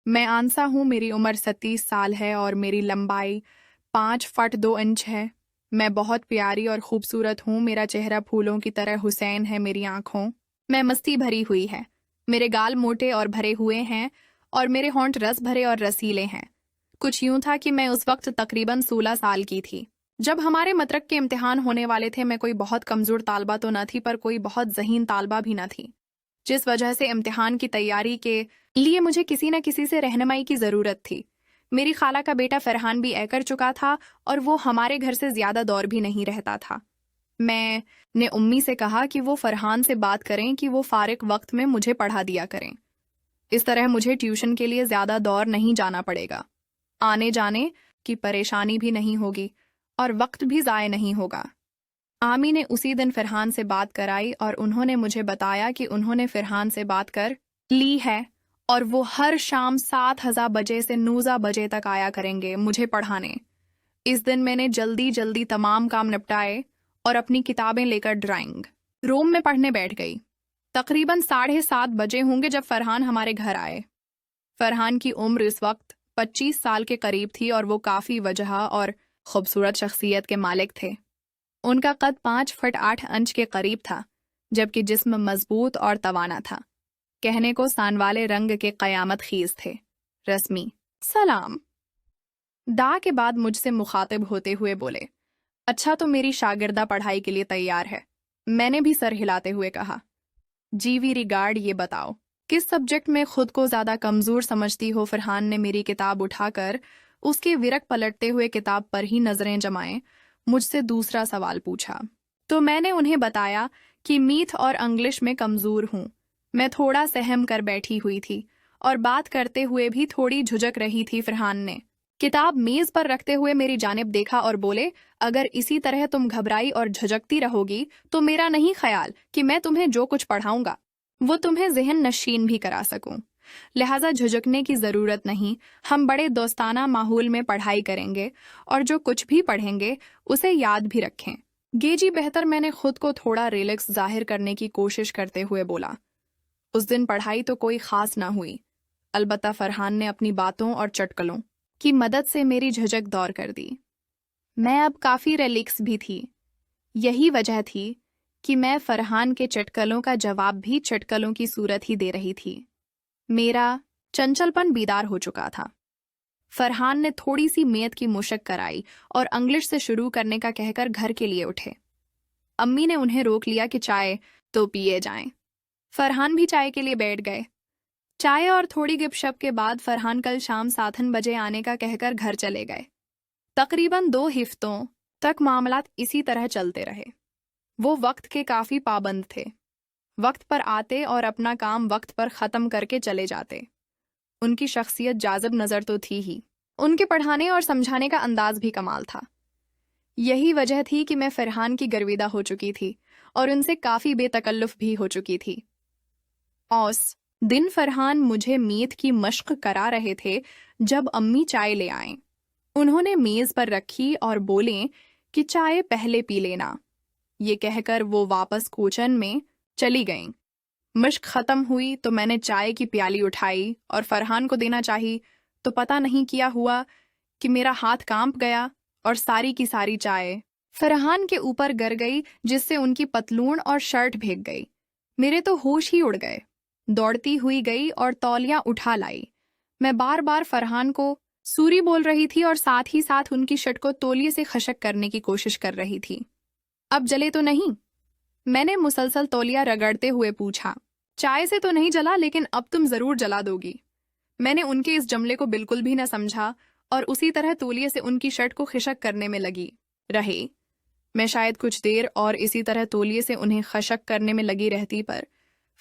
मैं आंसा हूँ, मेरी उम्र 37 साल है और मेरी लंबाई 5 फुट 2 इंच है। मैं बहुत प्यारी और खूबसूरत हूँ। मेरा चेहरा फूलों की तरह हुसैन है। मेरी आँखों में मस्ती भरी हुई है। मेरे गाल मोटे और भरे हुए हैं और मेरे होंठ रस भरे और रसीले हैं। कुछ यूं था कि मैं उस वक्त तकरीबन 16 साल की थी। जब हमारे मतरक के इम्तिहान होने वाले थे, मैं कोई बहुत कमज़ोर तालबा तो न थी, पर कोई बहुत ज़हीन तालबा भी न थी, जिस वजह से इम्तिहान की तैयारी के लिए मुझे किसी न किसी से रहनुमाई की ज़रूरत थी। मेरी खाला का बेटा फरहान भी कर चुका था और वो हमारे घर से ज़्यादा दूर भी नहीं रहता था। मैंने उम्मी से कहा कि वो फरहान से बात करें कि वो फारिग वक्त में मुझे पढ़ा दिया करें। इस तरह मुझे ट्यूशन के लिए ज़्यादा दूर नहीं जाना पड़ेगा, आने जाने की परेशानी भी नहीं होगी और वक्त भी ज़ाय नहीं होगा। आमी ने उसी दिन फरहान से बात कराई और उन्होंने मुझे बताया कि उन्होंने फरहान से बात कर ली है और वो हर शाम 7 बजे से 9 बजे तक आया करेंगे मुझे पढ़ाने। इस दिन मैंने जल्दी जल्दी तमाम काम निपटाए और अपनी किताबें लेकर ड्राइंग रूम में पढ़ने बैठ गई। तकरीबन 7:30 बजे होंगे जब फरहान हमारे घर आए। फरहान की उम्र इस वक्त 25 साल के करीब थी और वो काफ़ी वजह और खूबसूरत शख्सियत के मालिक थे। उनका कद 5 फुट 8 इंच के करीब था, जबकि जिस्म मजबूत और तवाना था। कहने को सानवाले रंग के क़यामत खीज थे। रस्मी सलाम दा के बाद मुझसे मुखातिब होते हुए बोले, अच्छा तो मेरी शागिर्दा पढ़ाई के लिए तैयार है। मैंने भी सर हिलाते हुए कहा, जी वी रिगार्ड, ये बताओ किस सब्जेक्ट में खुद को ज़्यादा कमज़ोर समझती हो। फरहान ने मेरी किताब उठाकर उसके विरक पलटते हुए किताब पर ही नज़रें जमाए मुझसे दूसरा सवाल पूछा। तो मैंने उन्हें बताया कि मीथ और इंग्लिश में कमज़ोर हूँ। मैं थोड़ा सहम कर बैठी हुई थी और बात करते हुए भी थोड़ी झुझक रही थी। फरहान ने किताब मेज़ पर रखते हुए मेरी जानिब देखा और बोले, अगर इसी तरह तुम घबराई और झुझकती रहोगी तो मेरा नहीं ख्याल कि मैं तुम्हें जो कुछ पढ़ाऊंगा वो तुम्हें ज़हन नशीन भी करा सकूं। लिहाजा झुझकने की ज़रूरत नहीं। हम बड़े दोस्ताना माहौल में पढ़ाई करेंगे और जो कुछ भी पढ़ेंगे उसे याद भी रखें। गेजी बेहतर, मैंने खुद को थोड़ा रिलैक्स जाहिर करने की कोशिश करते हुए बोला। उस दिन पढ़ाई तो कोई ख़ास ना हुई, अलबत्ता फरहान ने अपनी बातों और चटकलों की मदद से मेरी झिझक दूर कर दी। मैं अब काफ़ी रिलैक्स भी थी। यही वजह थी कि मैं फरहान के चटकलों का जवाब भी चटकलों की सूरत ही दे रही थी। मेरा चंचलपन बीदार हो चुका था। फरहान ने थोड़ी सी मेद की मुशक कराई और इंग्लिश से शुरू करने का कहकर घर के लिए उठे। अम्मी ने उन्हें रोक लिया कि चाय तो पिए जाएं। फरहान भी चाय के लिए बैठ गए। चाय और थोड़ी गपशप के बाद फरहान कल शाम 7 बजे आने का कहकर घर चले गए। तकरीबन 2 हफ्तों तक मामलात इसी तरह चलते रहे। वो वक्त के काफ़ी पाबंद थे। वक्त पर आते और अपना काम वक्त पर ख़त्म करके चले जाते। उनकी शख्सियत जाज़िब नज़र तो थी ही, उनके पढ़ाने और समझाने का अंदाज भी कमाल था। यही वजह थी कि मैं फरहान की गर्विदा हो चुकी थी और उनसे काफ़ी बेतकल्लुफ़ भी हो चुकी थी। औस दिन फरहान मुझे मीत की मश्क करा रहे थे जब अम्मी चाय ले आए। उन्होंने मेज़ पर रखी और बोले कि चाय पहले पी लेना। ये कहकर वो वापस कोचन में चली गईं। मश्क ख़त्म हुई तो मैंने चाय की प्याली उठाई और फरहान को देना चाही तो पता नहीं किया हुआ कि मेरा हाथ कांप गया और सारी की सारी चाय फरहान के ऊपर गिर गई, जिससे उनकी पतलून और शर्ट भीग गई। मेरे तो होश ही उड़ गए। दौड़ती हुई गई और तौलिया उठा लाई। मैं बार बार फरहान को सूरी बोल रही थी और साथ ही साथ उनकी शर्ट को तौलिए से खशक करने की कोशिश कर रही थी। अब जले तो नहीं? मैंने मुसलसल तौलिया रगड़ते हुए पूछा। चाय से तो नहीं जला, लेकिन अब तुम जरूर जला दोगी। मैंने उनके इस जमले को बिल्कुल भी न समझा और उसी तरह तौलिए से उनकी शर्ट को खिशक करने में लगी रही। मैं शायद कुछ देर और इसी तरह तौलिए से उन्हें खशक करने में लगी रहती, पर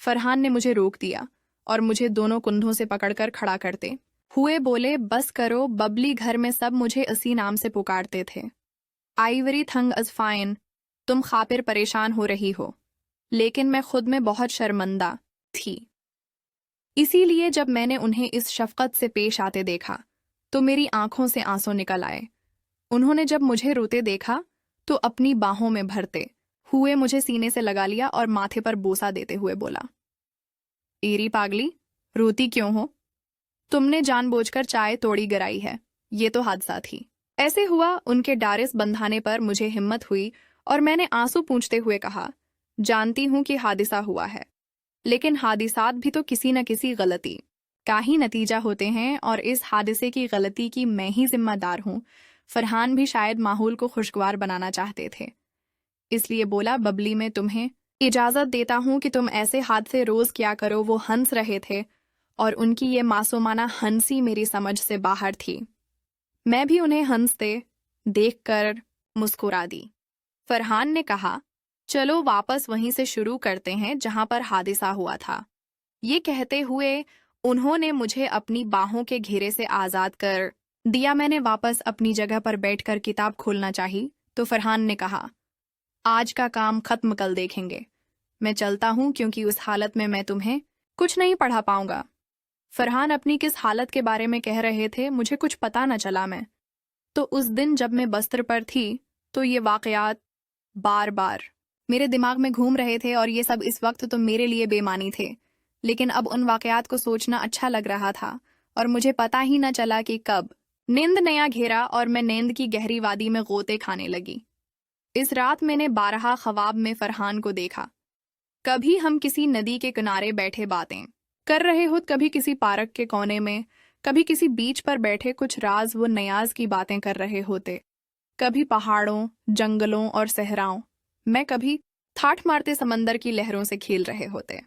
फरहान ने मुझे रोक दिया और मुझे दोनों कुंधों से पकड़कर खड़ा करते हुए बोले, बस करो बबली, घर में सब मुझे इसी नाम से पुकारते थे। आइवरी थंग अज फाइन, तुम खातिर परेशान हो रही हो, लेकिन मैं खुद में बहुत शर्मिंदा थी। इसीलिए जब मैंने उन्हें इस शफकत से पेश आते देखा तो मेरी आंखों से आंसू निकल आए। उन्होंने जब मुझे रोते देखा तो अपनी बाहों में भरते हुए मुझे सीने से लगा लिया और माथे पर बोसा देते हुए बोला, एरी पागली, रोती क्यों हो? तुम ने जानबूझकर चाय तोड़ी गिराई है, ये तो हादसा थी। ऐसे हुआ उनके डारिस बंधाने पर मुझे हिम्मत हुई और मैंने आंसू पूंछते हुए कहा, जानती हूं कि हादिसा हुआ है, लेकिन हादिसात भी तो किसी न किसी गलती का ही नतीजा होते हैं और इस हादसे की गलती की मैं ही जिम्मेदार हूँ। फरहान भी शायद माहौल को खुशगवार बनाना चाहते थे, इसलिए बोला, बबली मैं तुम्हें इजाजत देता हूँ कि तुम ऐसे हादसे रोज किया करो। वो हंस रहे थे और उनकी ये मासूमाना हंसी मेरी समझ से बाहर थी। मैं भी उन्हें हंसते देखकर मुस्कुरा दी। फरहान ने कहा, चलो वापस वहीं से शुरू करते हैं जहां पर हादसा हुआ था। ये कहते हुए उन्होंने मुझे अपनी बाहों के घेरे से आजाद कर दिया। मैंने वापस अपनी जगह पर बैठकर किताब खोलना चाही तो फरहान ने कहा, आज का काम खत्म कल देखेंगे, मैं चलता हूं क्योंकि उस हालत में मैं तुम्हें कुछ नहीं पढ़ा पाऊंगा। फरहान अपनी किस हालत के बारे में कह रहे थे मुझे कुछ पता न चला। मैं तो उस दिन जब मैं बस्तर पर थी तो ये वाकयात बार बार मेरे दिमाग में घूम रहे थे और ये सब इस वक्त तो मेरे लिए बेमानी थे, लेकिन अब उन वाकयात को सोचना अच्छा लग रहा था और मुझे पता ही न चला कि कब नींद नया घेरा और मैं नींद की गहरी वादी में गोते खाने लगी। इस रात मैंने 12 ख्वाब में फरहान को देखा। कभी हम किसी नदी के किनारे बैठे बातें कर रहे हो, कभी किसी पार्क के कोने में, कभी किसी बीच पर बैठे कुछ राज व नयाज की बातें कर रहे होते, कभी पहाड़ों, जंगलों और सहराओं में, कभी ठाठ मारते समंदर की लहरों से खेल रहे होते।